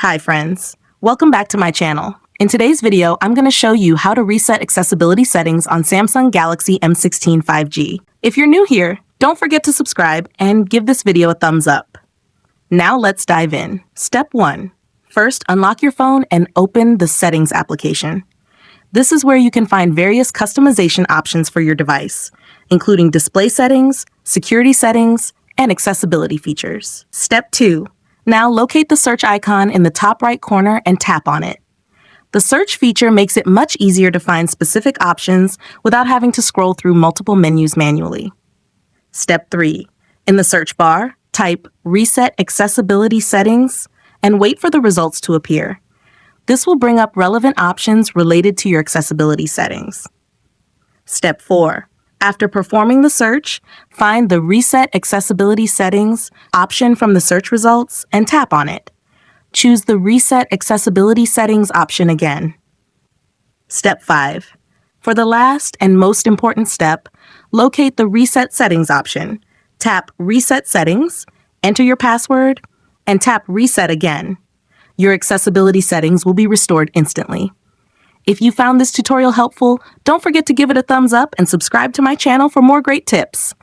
Hi friends, welcome back to my channel. In today's video, I'm going to show you how to reset accessibility settings on Samsung Galaxy M16 5G. If you're new here, don't forget to subscribe and give this video a thumbs up. Now let's dive in. Step 1. First, unlock your phone and open the Settings application. This is where you can find various customization options for your device, including display settings, security settings, and accessibility features. Step 2. Now locate the search icon in the top right corner and tap on it. The search feature makes it much easier to find specific options without having to scroll through multiple menus manually. Step 3. In the search bar, type Reset Accessibility Settings and wait for the results to appear. This will bring up relevant options related to your accessibility settings. Step 4. After performing the search, find the Reset Accessibility Settings option from the search results and tap on it. Choose the Reset Accessibility Settings option again. Step 5. For the last and most important step, locate the Reset Settings option. Tap Reset Settings, enter your password, and tap Reset again. Your accessibility settings will be restored instantly. If you found this tutorial helpful, don't forget to give it a thumbs up and subscribe to my channel for more great tips.